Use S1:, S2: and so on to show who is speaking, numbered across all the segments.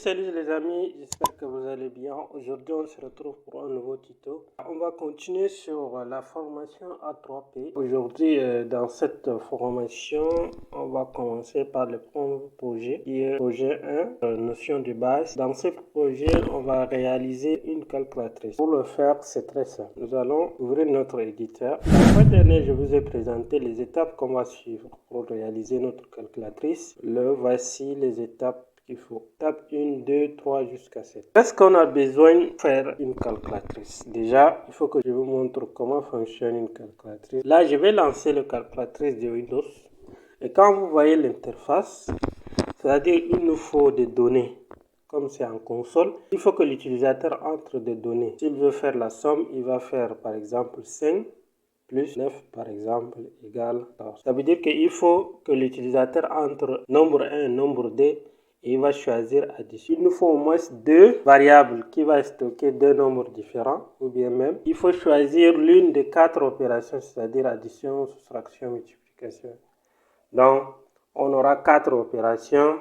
S1: Salut les amis, j'espère que vous allez bien. Aujourd'hui on se retrouve pour un nouveau tuto. On va continuer sur la formation A3P. Aujourd'hui dans cette formation, on va commencer par le premier projet qui est projet 1, notion de base. Dans ce projet, on va réaliser une calculatrice. Pour le faire, c'est très simple. Nous allons ouvrir notre éditeur. La fois dernière, je vous ai présenté les étapes qu'on va suivre pour réaliser notre calculatrice. Voici les étapes qu'il faut. Étape 1, 2, 3 jusqu'à 7. Est-ce qu'on a besoin de faire une calculatrice? Déjà, il faut que je vous montre comment fonctionne une calculatrice. Là, je vais lancer la calculatrice de Windows. Et quand vous voyez l'interface, c'est-à-dire il nous faut des données. Comme c'est en console, il faut que l'utilisateur entre des données. S'il veut faire la somme, il va faire par exemple 5 plus 9 par exemple égale 14. Ça veut dire qu'il faut que l'utilisateur entre nombre 1 et nombre 2 et il va choisir addition. Il nous faut au moins deux variables qui va stocker deux nombres différents ou bien même il faut choisir l'une des quatre opérations, c'est-à-dire addition, soustraction, multiplication. Donc on aura quatre opérations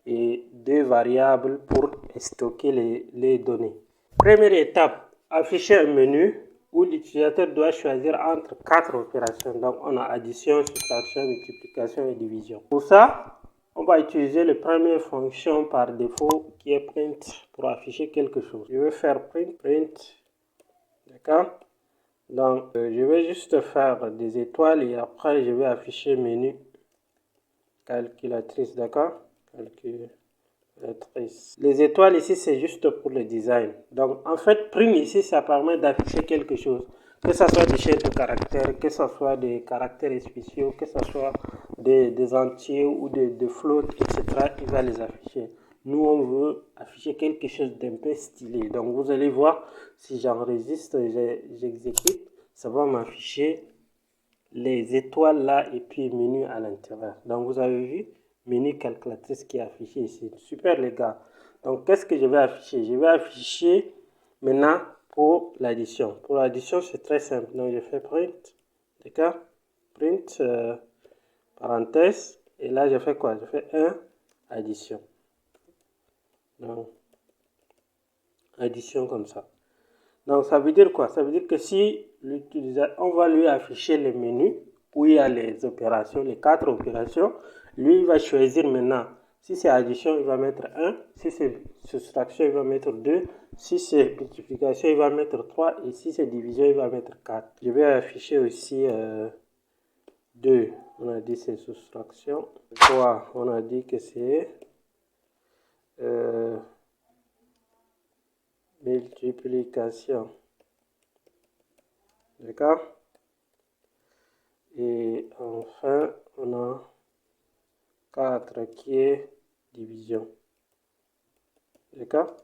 S1: et deux variables pour stocker les données. Première étape, afficher un menu où l'utilisateur doit choisir entre quatre opérations. Donc on a addition, soustraction, multiplication et division. Pour ça, on va utiliser la première fonction par défaut qui est print pour afficher quelque chose. Je vais faire print, d'accord? Donc je vais juste faire des étoiles et après je vais afficher menu calculatrice, d'accord? Calculatrice. Les étoiles ici c'est juste pour le design. Donc en fait print ici ça permet d'afficher quelque chose. Que ce soit des chaînes de caractères, que ce soit des caractères spéciaux, que ce soit des entiers ou des flottes, etc. Il va les afficher. Nous, on veut afficher quelque chose d'un peu stylé. Donc, vous allez voir, si j'enregistre, j'exécute, ça va m'afficher les étoiles là et puis menu à l'intérieur. Donc, vous avez vu, menu calculatrice qui est affiché ici. Super, les gars. Donc, qu'est-ce que je vais afficher? Je vais afficher maintenant pour l'addition. Pour l'addition, c'est très simple. Donc, je fais print, d'accord? Print, parenthèse, et là, je fais quoi? Je fais 1, addition. Donc, addition comme ça. Donc, ça veut dire quoi? Ça veut dire que si l'utilisateur, on va lui afficher le menu où il y a les opérations, les quatre opérations, lui, il va choisir maintenant. Si c'est addition, il va mettre 1. Si c'est soustraction, il va mettre 2. Si c'est multiplication, il va mettre 3. Et si c'est division, il va mettre 4. Je vais afficher aussi 2. On a dit c'est soustraction. 3, on a dit que c'est multiplication. D'accord? Et enfin, on a 4 qui est division. D'accord?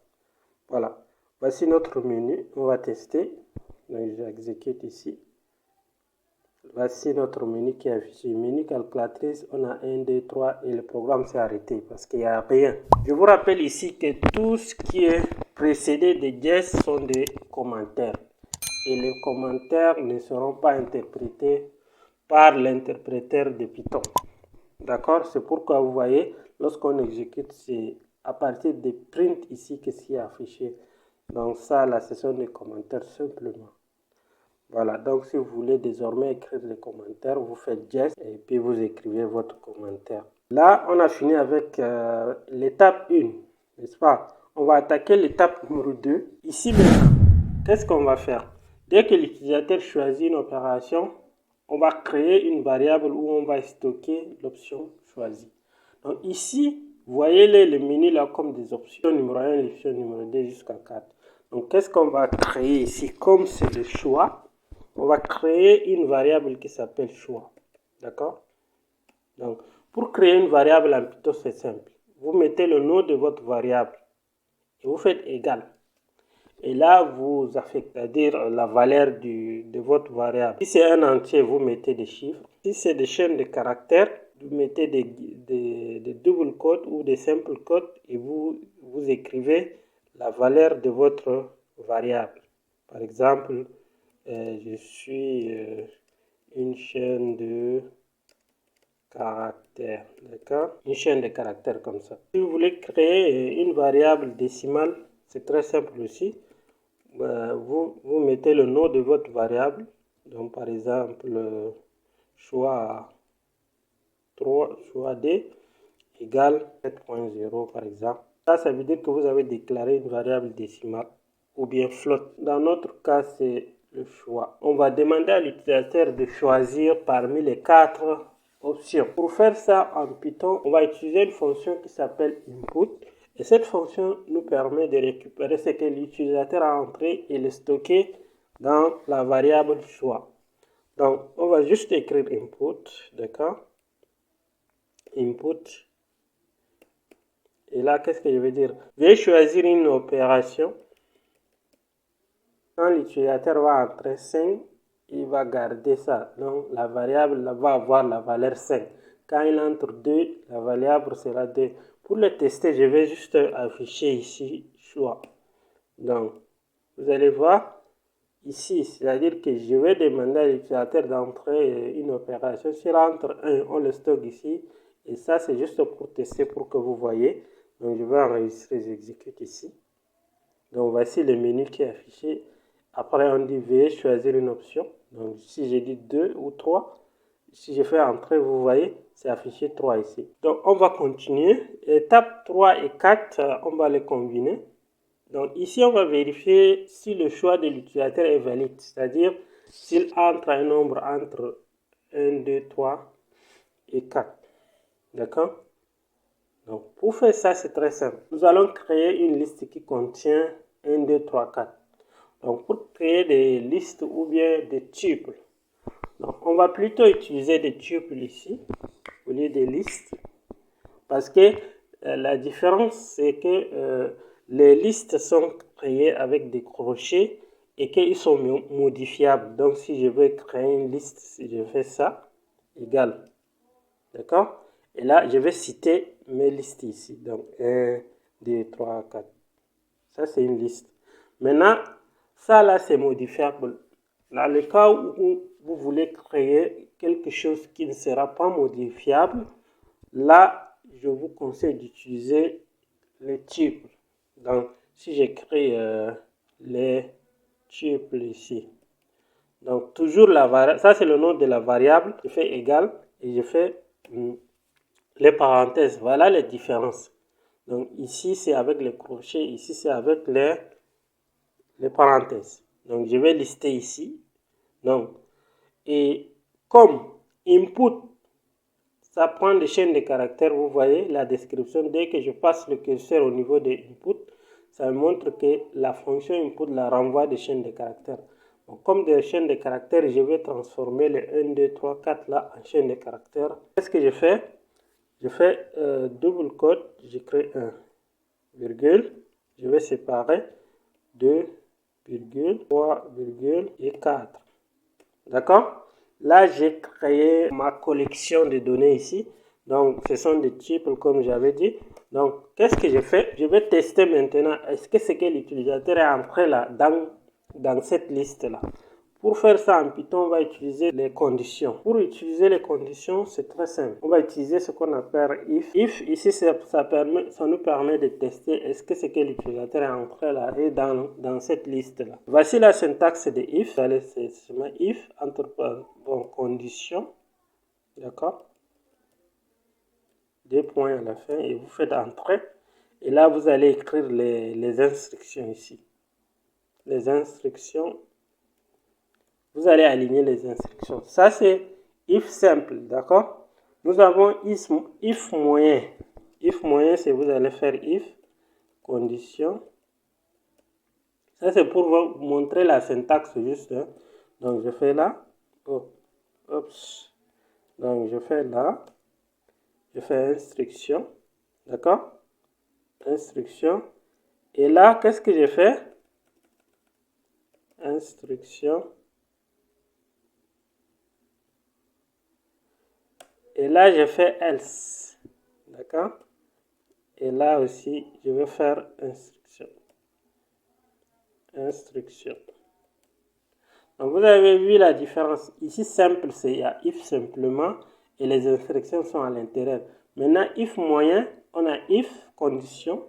S1: Voilà. Voici notre menu. On va tester. Donc, j'exécute ici. Voici notre menu qui est affiché. Menu calculatrice, on a 1, 2, 3 et le programme s'est arrêté parce qu'il n'y a rien. Je vous rappelle ici que tout ce qui est précédé de yes sont des commentaires. Et les commentaires ne seront pas interprétés par l'interpréteur de Python. D'accord? C'est pourquoi vous voyez, lorsqu'on exécute, c'est à partir des print ici que c'est affiché. Donc ça, la session des commentaires simplement. Voilà, donc si vous voulez désormais écrire les commentaires, vous faites yes et puis vous écrivez votre commentaire. Là, on a fini avec l'étape 1, n'est-ce pas? On va attaquer l'étape numéro 2. Ici maintenant, qu'est-ce qu'on va faire? Dès que l'utilisateur choisit une opération, on va créer une variable où on va stocker l'option choisie. Donc ici, voyez le menu là comme des options numéro 1, l'option numéro 2 jusqu'à 4. Donc qu'est-ce qu'on va créer ici? Comme c'est le choix, on va créer une variable qui s'appelle choix. D'accord? Donc, pour créer une variable en Python, c'est simple. Vous mettez le nom de votre variable et vous faites égal. Et là, vous affectez, c'est-à-dire la valeur de votre variable. Si c'est un entier, vous mettez des chiffres. Si c'est des chaînes de caractères, vous mettez des double codes ou des simples codes et vous écrivez la valeur de votre variable. Par exemple, je suis une chaîne de caractères, d'accord? Une chaîne de caractères comme ça. Si vous voulez créer une variable décimale, c'est très simple aussi. Vous mettez le nom de votre variable. Donc par exemple, choix D égale 7.0 par exemple. Ça veut dire que vous avez déclaré une variable décimale ou bien flotte. Dans notre cas, c'est le choix. On va demander à l'utilisateur de choisir parmi les 4 options. Pour faire ça en Python, on va utiliser une fonction qui s'appelle input. Et cette fonction nous permet de récupérer ce que l'utilisateur a entré et le stocker dans la variable choix. Donc, on va juste écrire input, d'accord? Input. Et là, qu'est-ce que je veux dire? Je vais choisir une opération. Quand l'utilisateur va entrer 5, il va garder ça. Donc, la variable va avoir la valeur 5. Quand il entre 2, la variable sera 2. Pour le tester, je vais juste afficher ici choix. Donc, vous allez voir ici, c'est-à-dire que je vais demander à l'utilisateur d'entrer une opération. S'il entre 1, on le stocke ici. Et ça, c'est juste pour tester, pour que vous voyez. Donc, je vais enregistrer, j'exécute ici. Donc, voici le menu qui est affiché. Après, on dit veuillez choisir une option. Donc, si j'ai dit 2 ou 3, si je fais entrer, vous voyez, c'est affiché 3 ici. Donc, on va continuer. Étape 3 et 4, on va les combiner. Donc, ici, on va vérifier si le choix de l'utilisateur est valide. C'est-à-dire, s'il entre un nombre entre 1, 2, 3 et 4. D'accord? Donc, pour faire ça, c'est très simple. Nous allons créer une liste qui contient 1, 2, 3, 4. Donc, pour créer des listes ou bien des tuples, donc on va plutôt utiliser des tuples ici, au lieu des listes. Parce que la différence, c'est que les listes sont créées avec des crochets et qu'ils sont modifiables. Donc, si je veux créer une liste, si je fais ça, égal. D'accord? Et là, je vais citer mes listes ici. Donc, 1, 2, 3, 4. Ça, c'est une liste. Maintenant, ça là, c'est modifiable. Dans le cas où vous voulez créer quelque chose qui ne sera pas modifiable, là, je vous conseille d'utiliser les tuples. Donc, si j'écris les tuples ici, donc toujours la variable, ça c'est le nom de la variable, je fais égal et je fais les parenthèses. Voilà les différences. Donc ici c'est avec les crochets, ici c'est avec les parenthèses. Donc je vais lister ici. Donc, et comme input, ça prend des chaînes de caractères, vous voyez la description. Dès que je passe le curseur au niveau de input, ça me montre que la fonction input la renvoie des chaînes de caractères. Donc, comme des chaînes de caractères, je vais transformer les 1, 2, 3, 4 là en chaîne de caractères. Qu'est-ce que je fais? Je fais double code, j'écris 1, virgule, je vais séparer 2, virgule, 3, virgule et 4. D'accord? Là, j'ai créé ma collection de données ici. Donc, ce sont des tuples comme j'avais dit. Donc, qu'est-ce que je fais? Je vais tester maintenant. Est-ce que ce que l'utilisateur est entré là dans cette liste-là? Pour faire ça en Python, on va utiliser les conditions. Pour utiliser les conditions, c'est très simple. On va utiliser ce qu'on appelle if. If, ici, ça nous permet de tester est-ce que ce que l'utilisateur est entré là est dans cette liste-là. Voici la syntaxe de if. Vous allez seulement if, entre conditions. D'accord? 2 points à la fin et vous faites entrer. Et là, vous allez écrire les instructions ici. Les instructions. Vous allez aligner les instructions. Ça, c'est if simple, d'accord? Nous avons if moyen. If moyen, c'est vous allez faire if, condition. Ça, c'est pour vous montrer la syntaxe juste. Hein. Donc, je fais là. Oh, oups. Donc, je fais là. Je fais instruction. D'accord? Instruction. Et là, qu'est-ce que je fais? Instruction. Et là, je fais else. D'accord? Et là aussi, je vais faire instruction. Instruction. Donc, vous avez vu la différence. Ici, simple, c'est il y a if simplement. et les instructions sont à l'intérieur. Maintenant, if moyen, on a if condition.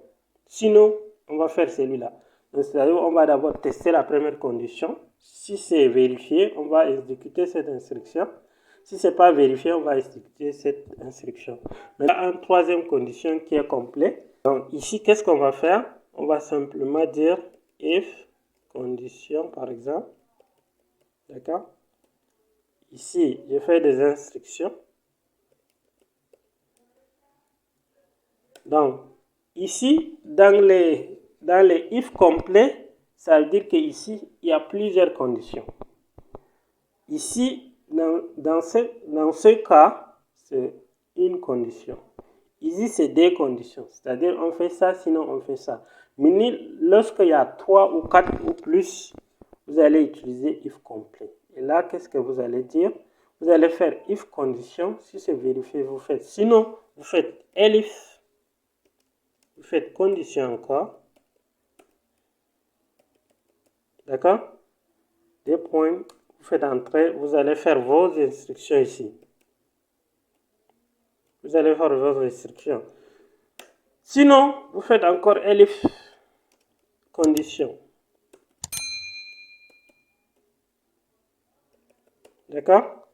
S1: Sinon, on va faire celui-là. C'est-à-dire, on va d'abord tester la première condition. Si c'est vérifié, on va exécuter cette instruction. Si ce n'est pas vérifié, on va exécuter cette instruction. Maintenant, une troisième condition qui est complète. Donc ici, qu'est-ce qu'on va faire? On va simplement dire if condition, par exemple. D'accord? Ici, je fais des instructions. Donc, ici, dans les if complets, ça veut dire qu'ici, il y a plusieurs conditions. Ici, dans ce cas, c'est une condition. Ici, c'est des conditions. C'est-à-dire, on fait ça, sinon on fait ça. Mais lorsqu'il y a 3 ou 4 ou plus, vous allez utiliser if complet. Et là, qu'est-ce que vous allez dire? Vous allez faire if condition. Si c'est vérifié, vous faites. Sinon, vous faites elif. Vous faites condition encore. D'accord? Des points. Vous faites entrer. Vous allez faire vos instructions ici. Vous allez faire vos instructions. Sinon, vous faites encore elif condition. D'accord?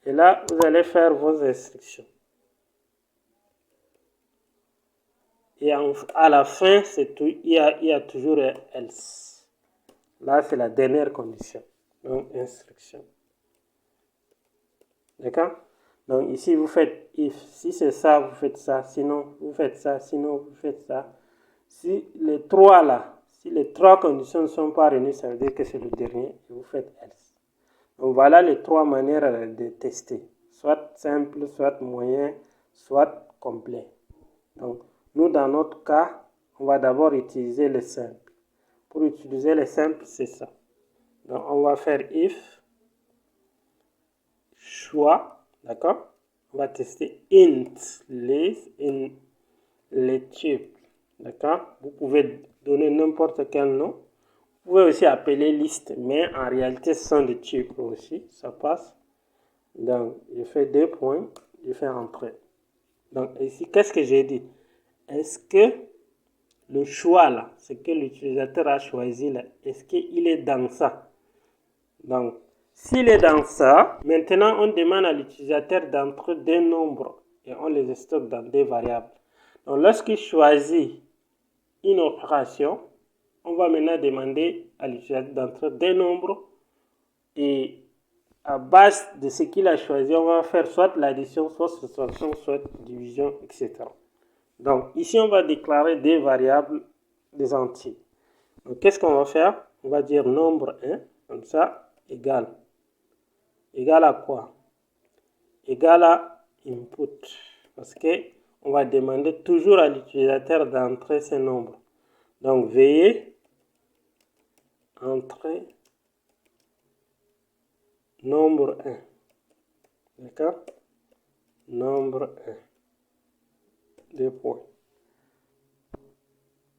S1: Et là, vous allez faire vos instructions. Et à la fin, il y a toujours un else. Là, c'est la dernière condition. Donc, instruction. D'accord? Donc, ici, vous faites if. Si c'est ça, vous faites ça. Sinon, vous faites ça. Sinon, vous faites ça. Si les trois là, si les trois conditions ne sont pas réunies, ça veut dire que c'est le dernier. Et vous faites else. Donc, voilà les trois manières de tester. Soit simple, soit moyen, soit complet. Donc, nous, dans notre cas, on va d'abord utiliser le simple. Pour utiliser le simple, c'est ça. Donc, on va faire if choix, d'accord? On va tester int list, les types, d'accord? Vous pouvez donner n'importe quel nom. Vous pouvez aussi appeler liste, mais en réalité, ce sont des types aussi. Ça passe. Donc, je fais 2 points, je fais entrer. Donc, ici, qu'est-ce que j'ai dit? Est-ce que le choix là, ce que l'utilisateur a choisi là, est-ce qu'il est dans ça? Donc, s'il est dans ça, maintenant on demande à l'utilisateur d'entrer des nombres et on les stocke dans des variables. Donc, lorsqu'il choisit une opération, on va maintenant demander à l'utilisateur d'entrer des nombres et à base de ce qu'il a choisi, on va faire soit l'addition, soit soustraction, soit division, etc. Donc, ici, on va déclarer des variables, des entiers. Donc, qu'est-ce qu'on va faire? On va dire nombre 1, comme ça, égal. Égal à quoi? Égal à input. Parce qu'on va demander toujours à l'utilisateur d'entrer ces nombres. Donc, veuillez entrer nombre 1. D'accord? Nombre 1. 2 points.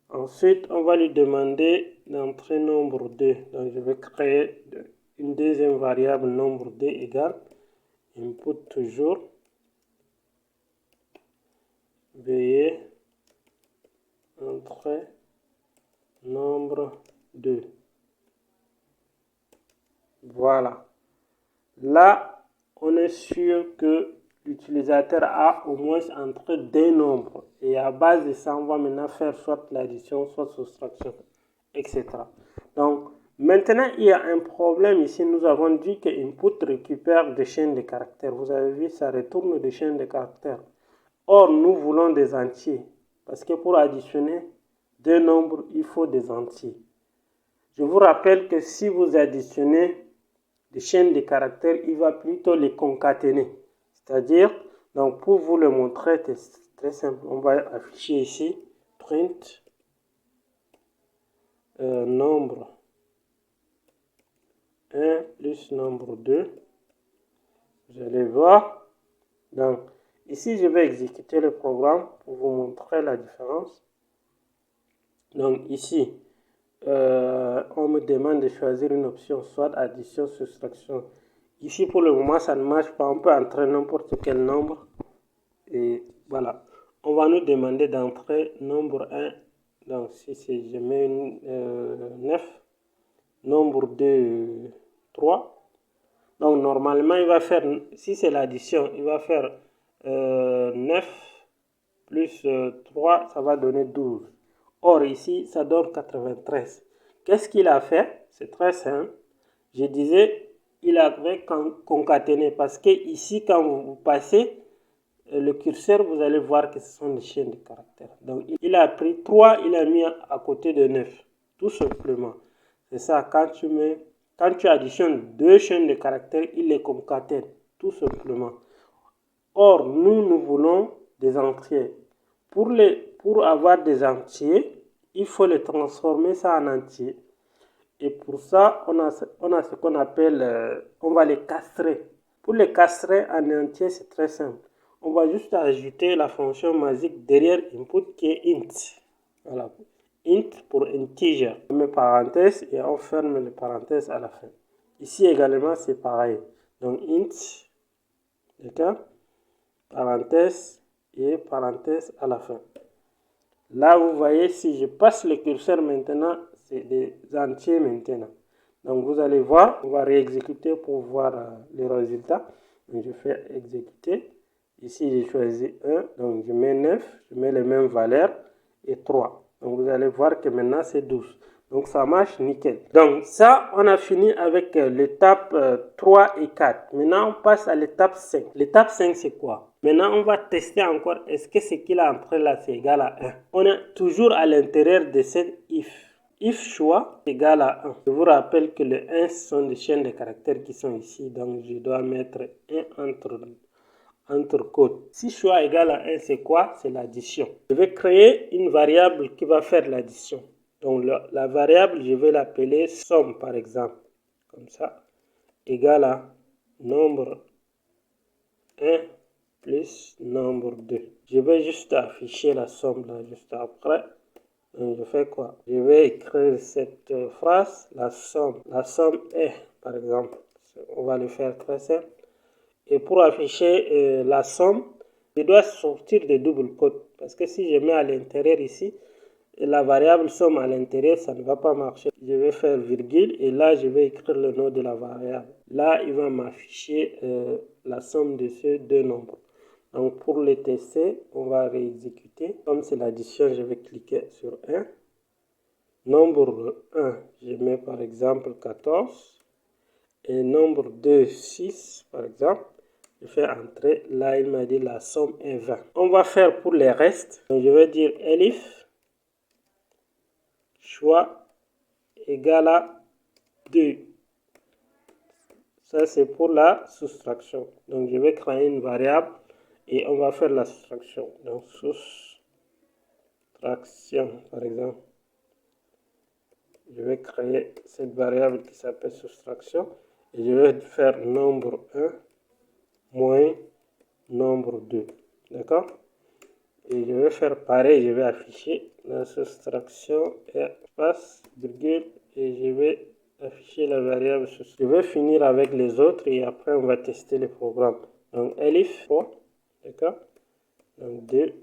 S1: Ensuite, on va lui demander d'entrer nombre 2. Donc, je vais créer une deuxième variable nombre 2 égale input toujours. Veuillez entrer nombre 2. Voilà. Là, on est sûr que l'utilisateur a au moins entré des nombres. Et à base de ça, on va maintenant faire soit l'addition, soit soustraction, etc. Donc, maintenant, il y a un problème ici. Nous avons dit que input récupère des chaînes de caractères. Vous avez vu, ça retourne des chaînes de caractères. Or, nous voulons des entiers. Parce que pour additionner deux nombres, il faut des entiers. Je vous rappelle que si vous additionnez des chaînes de caractères, il va plutôt les concaténer. C'est-à-dire, donc pour vous le montrer, c'est très simple. On va afficher ici print nombre 1 plus nombre 2. Vous allez voir. Donc, ici, je vais exécuter le programme pour vous montrer la différence. Donc, ici, on me demande de choisir une option, soit addition, soustraction. Ici, pour le moment, ça ne marche pas. On peut entrer n'importe quel nombre. Et voilà. On va nous demander d'entrer nombre 1. Donc, si je mets 9, nombre 2, 3. Donc, normalement, il va faire, si c'est l'addition, il va faire 9 plus 3, ça va donner 12. Or, ici, ça donne 93. Qu'est-ce qu'il a fait? C'est très simple. Je disais, il avait concaténé parce que ici, quand vous passez le curseur, vous allez voir que ce sont des chaînes de caractères. Donc, il a pris 3, il a mis à côté de 9, tout simplement. C'est ça, quand tu additionnes deux chaînes de caractères, il les concatène, tout simplement. Or, nous voulons des entiers. Pour avoir des entiers, il faut les transformer ça en entier. Et pour ça, on a ce qu'on appelle, on va les castrer. Pour les castrer en entier, c'est très simple. On va juste ajouter la fonction magique derrière input qui est int. Voilà. Int pour integer. On met parenthèse et on ferme les parenthèses à la fin. Ici également, c'est pareil. Donc int, d'accord, parenthèse et parenthèse à la fin. Là, vous voyez, si je passe le curseur maintenant, c'est des entiers maintenant. Donc, vous allez voir, on va réexécuter pour voir les résultats. Donc, je fais exécuter. Ici, j'ai choisi 1. Donc, je mets 9. Je mets les mêmes valeurs et 3. Donc, vous allez voir que maintenant, c'est 12. Donc, ça marche nickel. Donc, ça, on a fini avec l'étape 3 et 4. Maintenant, on passe à l'étape 5. L'étape 5, c'est quoi? Maintenant, on va tester encore. Est-ce que ce qu'il a entré là, c'est égal à 1? On est toujours à l'intérieur de cette if. If choix égale à 1. Je vous rappelle que le 1, ce sont des chaînes de caractères qui sont ici. Donc, je dois mettre 1 entre côtes. Si choix égale à 1, c'est quoi? C'est l'addition. Je vais créer une variable qui va faire l'addition. Donc, la variable, je vais l'appeler somme, par exemple. Comme ça. Égale à nombre 1 plus nombre 2. Je vais juste afficher la somme là, juste après. Donc, je fais quoi? Je vais écrire cette phrase, la somme est, par exemple. On va le faire très simple. Et pour afficher la somme, je dois sortir de double quote. Parce que si je mets à l'intérieur ici, la variable somme à l'intérieur, ça ne va pas marcher. Je vais faire virgule et là, je vais écrire le nom de la variable. Là, il va m'afficher la somme de ces deux nombres. Donc, pour les tester, on va réexécuter. Comme c'est l'addition, je vais cliquer sur 1. Nombre 1, je mets par exemple 14. Et nombre 2, 6, par exemple. Je fais entrer. Là, il m'a dit la somme est 20. On va faire pour les restes. Donc, je vais dire elif choix égale à 2. Ça, c'est pour la soustraction. Donc, je vais créer une variable et on va faire la soustraction. Donc, soustraction, par exemple. Je vais créer cette variable qui s'appelle soustraction. Et je vais faire nombre 1 moins nombre 2. D'accord? Et je vais faire pareil. Je vais afficher la soustraction espace, virgule, et je vais afficher la variable soustraction. Je vais finir avec les autres et après on va tester le programme. Donc, elif 3. D'accord? Donc, 2.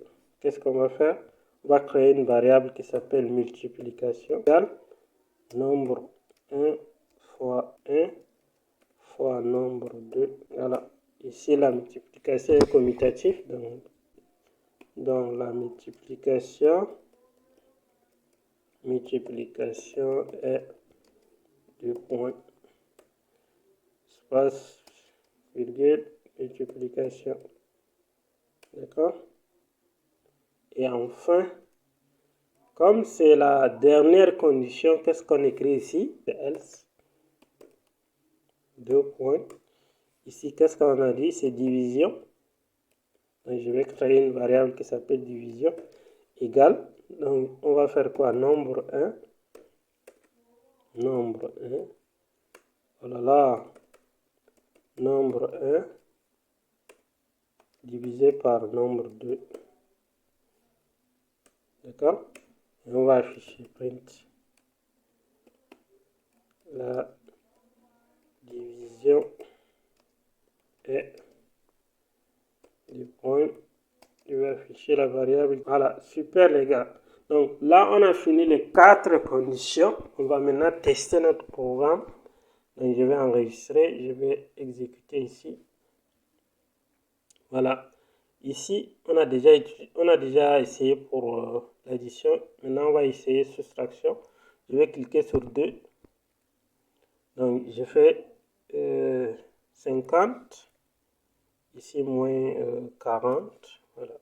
S1: Qu'est-ce qu'on va faire? On va créer une variable qui s'appelle multiplication égale nombre 1 fois 1 fois nombre 2. Voilà. Ici, la multiplication est commutative. Donc, dans la multiplication est 2 points, espace, virgule, multiplication. D'accord? Et enfin, comme c'est la dernière condition, qu'est-ce qu'on écrit ici? C'est else. 2 points. Ici, qu'est-ce qu'on a dit? C'est division. Donc, je vais créer une variable qui s'appelle division égale. Donc, on va faire quoi? Nombre 1. Nombre 1. Oh là là. Nombre 1 divisé par nombre 2. D'accord? Et on va afficher print la division et du point, je vais afficher la variable. Voilà, super les gars. Donc là, on a fini les 4 conditions. On va maintenant tester notre programme. Donc je vais enregistrer, je vais exécuter ici. Voilà. Ici, on a déjà essayé pour l'addition. Maintenant, on va essayer soustraction. Je vais cliquer sur 2. Donc, je fais 50. Ici, moins 40. Voilà.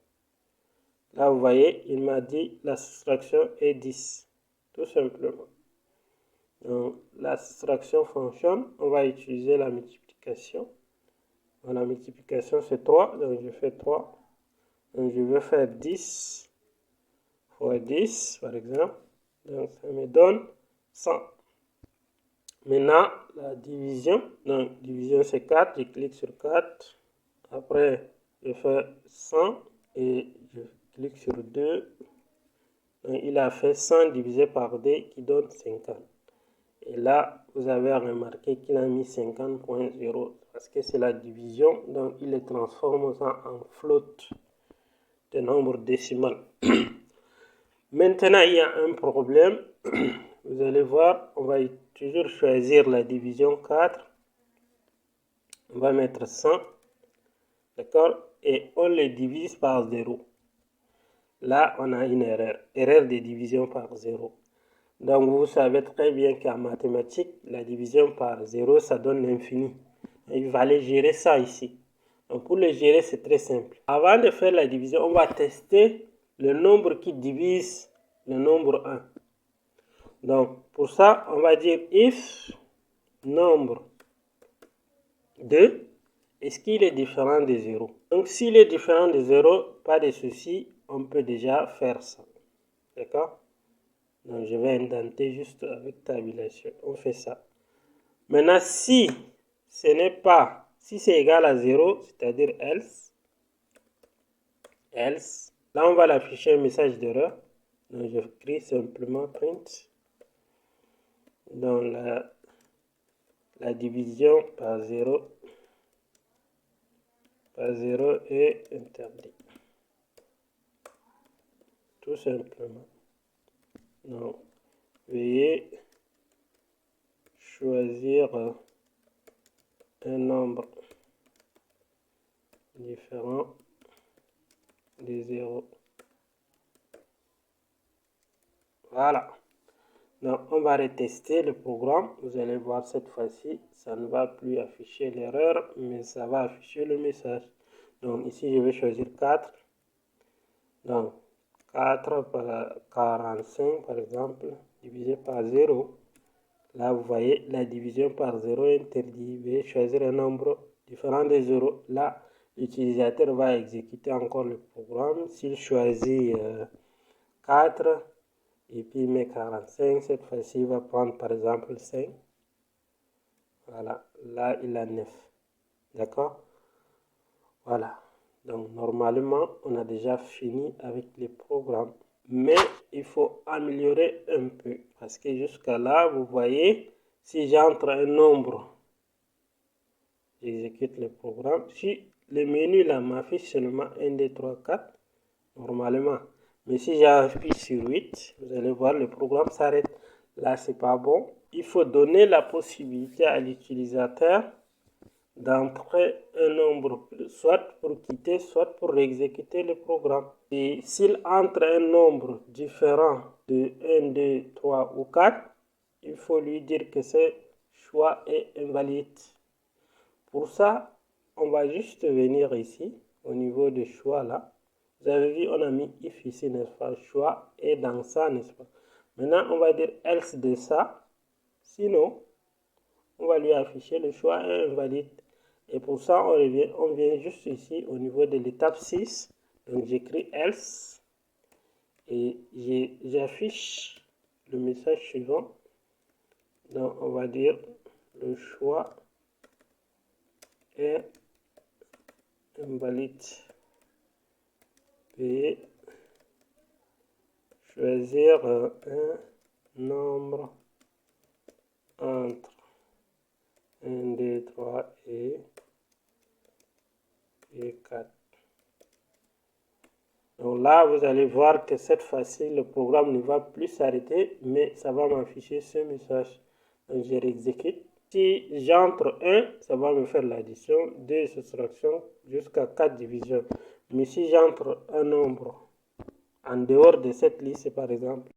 S1: Là, vous voyez, il m'a dit la soustraction est 10. Tout simplement. Donc, la soustraction fonctionne. On va utiliser la multiplication. Donc, la multiplication, c'est 3. Donc, je fais 3. Donc, je vais faire 10 fois 10, par exemple. Donc, ça me donne 100. Maintenant, la division. Donc, division, c'est 4. Je clique sur 4. Après, je fais 100 et je clique sur 2. Donc, il a fait 100 divisé par 2 qui donne 50. Et là, vous avez remarqué qu'il a mis 50.0 parce que c'est la division. Donc, il les transforme en float de nombre décimal. Maintenant, il y a un problème. Vous allez voir, on va toujours choisir la division 4. On va mettre 100. D'accord? Et on les divise par 0. Là, on a une erreur. Erreur de division par 0. Donc, vous savez très bien qu'en mathématiques, la division par 0, ça donne l'infini. Il va aller gérer ça ici. Donc, pour le gérer, c'est très simple. Avant de faire la division, on va tester le nombre qui divise le nombre 1. Donc, pour ça, on va dire if nombre 2, est-ce qu'il est différent de 0? Donc, s'il est différent de 0, pas de souci, on peut déjà faire ça. D'accord? Donc, je vais indenter juste avec tabulation. On fait ça. Maintenant, si ce n'est pas, si c'est égal à 0, c'est-à-dire else, là, on va l'afficher un message d'erreur. Donc, je crie simplement print. Dans la division par 0 est interdit. Tout simplement. Donc, veuillez choisir un nombre différent de 0. Voilà. Donc, on va retester le programme. Vous allez voir cette fois-ci, ça ne va plus afficher l'erreur, mais ça va afficher le message. Donc, ici, je vais choisir 4. Donc, 4 par 45, par exemple, divisé par 0. Là, vous voyez, la division par 0 est interdite. Veuillez choisir un nombre différent de 0. Là, l'utilisateur va exécuter encore le programme. S'il choisit 4 et puis il met 45, cette fois-ci, il va prendre par exemple 5. Voilà, là, il a 9. D'accord? Voilà. Donc, normalement, on a déjà fini avec les programmes. Mais il faut améliorer un peu. Parce que jusqu'à là, vous voyez, si j'entre un nombre, j'exécute le programme. Si le menu là m'affiche seulement 1, 2, 3, 4, normalement. Mais si j'appuie sur 8, vous allez voir, le programme s'arrête. Là, c'est pas bon. Il faut donner la possibilité à l'utilisateur d'entrer un nombre, soit pour quitter, soit pour exécuter le programme. Et s'il entre un nombre différent de 1, 2, 3 ou 4, il faut lui dire que ce choix est invalide. Pour ça, on va juste venir ici, au niveau de choix là. Vous avez vu, on a mis if ici, n'est-ce pas? Choix est dans ça, n'est-ce pas? Maintenant, on va dire else de ça. Sinon, on va lui afficher le choix est invalide. Et pour ça, on vient juste ici au niveau de l'étape 6. Donc, j'écris else et j'affiche le message suivant. Donc, on va dire le choix est invalide. Veuillez choisir un nombre entre 1, 2, 3 et là, vous allez voir que cette fois-ci, le programme ne va plus s'arrêter, mais ça va m'afficher ce message. Donc, je réexécute. Si j'entre 1, ça va me faire l'addition, 2 soustractions jusqu'à 4 divisions. Mais si j'entre un nombre en dehors de cette liste, par exemple,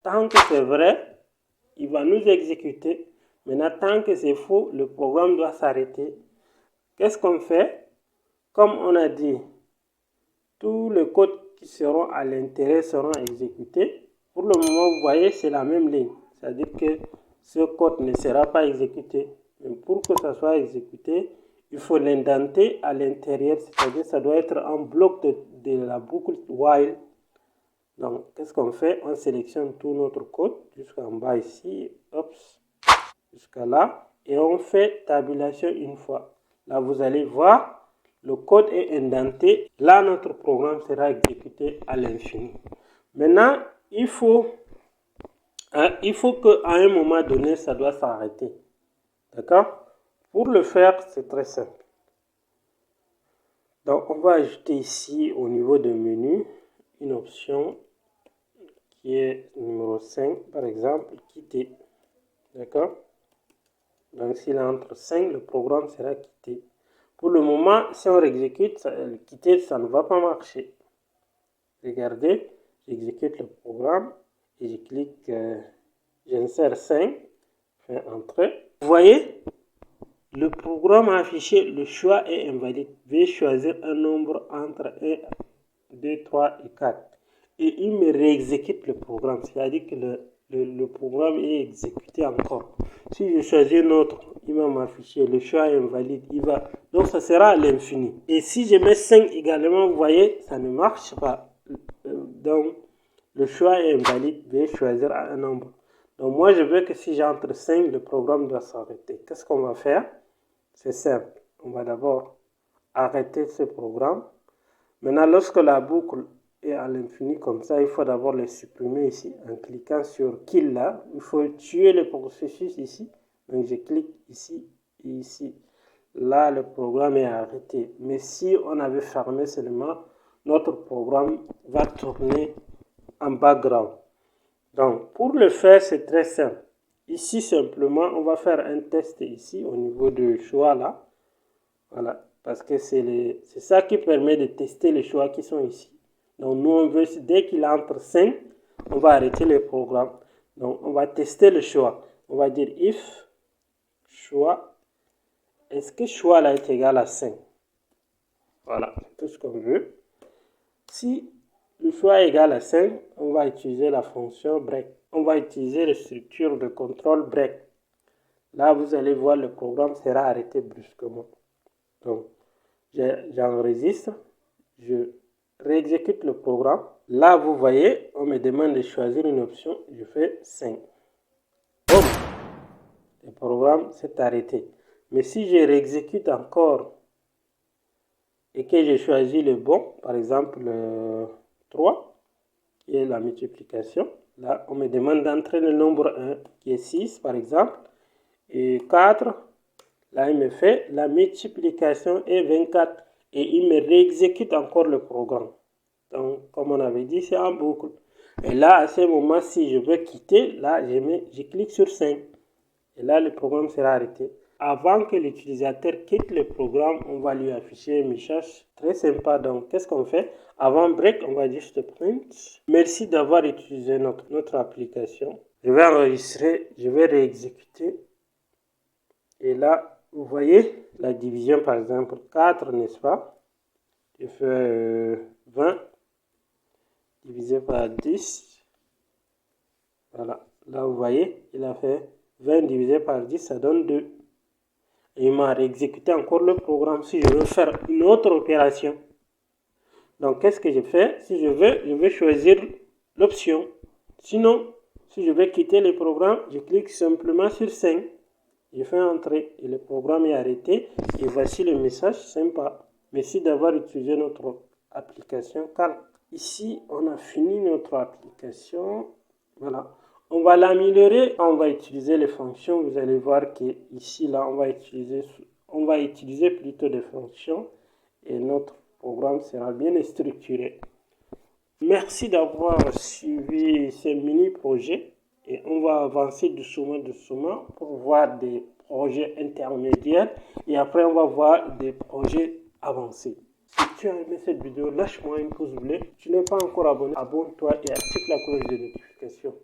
S1: tant que c'est vrai, il va nous exécuter. Maintenant, tant que c'est faux, le programme doit s'arrêter. Qu'est-ce qu'on fait? Comme on a dit, tous les codes qui seront à l'intérieur seront exécutés. Pour le moment, vous voyez, c'est la même ligne. C'est-à-dire que ce code ne sera pas exécuté. Mais pour que ça soit exécuté, il faut l'indenter à l'intérieur. C'est-à-dire que ça doit être un bloc de la boucle while. Donc, qu'est-ce qu'on fait? On sélectionne tout notre code jusqu'en bas ici, hop, jusqu'à là, et on fait tabulation une fois. Là, vous allez voir, le code est indenté. Là, notre programme sera exécuté à l'infini. Maintenant, il faut qu'à un moment donné, ça doit s'arrêter. D'accord? Pour le faire, c'est très simple. Donc, on va ajouter ici, au niveau de menu, une option qui est numéro 5, par exemple, quitter. D'accord? Donc, s'il entre 5, le programme sera quitté. Pour le moment, si on exécute, quitter, ça ne va pas marcher. Regardez, j'exécute le programme et je clique, j'insère 5, fais entrer. Vous voyez, le programme a affiché le choix est invalide. Veuillez choisir un nombre entre 1, 2, 3 et 4. Et il me réexécute le programme, c'est-à-dire que le programme est exécuté encore. Si je choisis un autre, il va m'afficher le choix est invalide. Donc ça sera à l'infini. Et si je mets 5 également, vous voyez, ça ne marche pas. Donc le choix est invalide. Veuillez choisir un nombre. Donc moi je veux que si j'entre 5, le programme doit s'arrêter. Qu'est-ce qu'on va faire? C'est simple. On va d'abord arrêter ce programme. Maintenant, lorsque la boucle est à l'infini comme ça, il faut d'abord le supprimer ici en cliquant sur kill là. Il faut tuer le processus ici. Donc je clique ici et ici. Là, le programme est arrêté. Mais si on avait fermé seulement, notre programme va tourner en background. Donc, pour le faire, c'est très simple. Ici, simplement, on va faire un test ici au niveau du choix là. Voilà. Parce que c'est ça qui permet de tester les choix qui sont ici. Donc, nous, on veut, dès qu'il entre 5, on va arrêter le programme. Donc, on va tester le choix. On va dire if choix, est-ce que choix là est égal à 5? Voilà, c'est tout ce qu'on veut. Si le choix est égal à 5, on va utiliser la fonction break. On va utiliser la structure de contrôle break. Là, vous allez voir, le programme sera arrêté brusquement. Donc, j'enregistre, je réexécute le programme. Là, vous voyez, on me demande de choisir une option. Je fais 5. Boum! Le programme s'est arrêté. Mais si je réexécute encore et que je choisis le bon, par exemple le 3, qui est la multiplication, là, on me demande d'entrer le nombre 1, qui est 6, par exemple, et 4. Là, il me fait la multiplication est 24 et il me réexécute encore le programme. Donc, comme on avait dit, c'est en boucle. Et là, à ce moment, si je veux quitter, là, je clique sur 5. Et là, le programme sera arrêté. Avant que l'utilisateur quitte le programme, on va lui afficher un message très sympa. Donc, qu'est-ce qu'on fait? Avant break, on va juste print. Merci d'avoir utilisé notre application. Je vais enregistrer, je vais réexécuter. Et là, vous voyez la division, par exemple, 4, n'est-ce pas? Je fais 20 divisé par 10. Voilà. Là, vous voyez, il a fait 20 divisé par 10, ça donne 2. Et il m'a réexécuté encore le programme si je veux faire une autre opération. Donc, qu'est-ce que je fais? Si je veux choisir l'option. Sinon, si je veux quitter le programme, je clique simplement sur 5. Je fais entrer et le programme est arrêté. Et voici le message sympa. Merci d'avoir utilisé notre application Calc. Ici, on a fini notre application. Voilà. On va l'améliorer, on va utiliser les fonctions. Vous allez voir que ici, là, on va utiliser plutôt des fonctions et notre programme sera bien structuré. Merci d'avoir suivi ces mini-projets et on va avancer doucement pour voir des projets intermédiaires et après on va voir des projets avancés. Si tu as aimé cette vidéo, lâche-moi un pouce bleu. Si tu n'es pas encore abonné, abonne-toi et active la cloche de notification.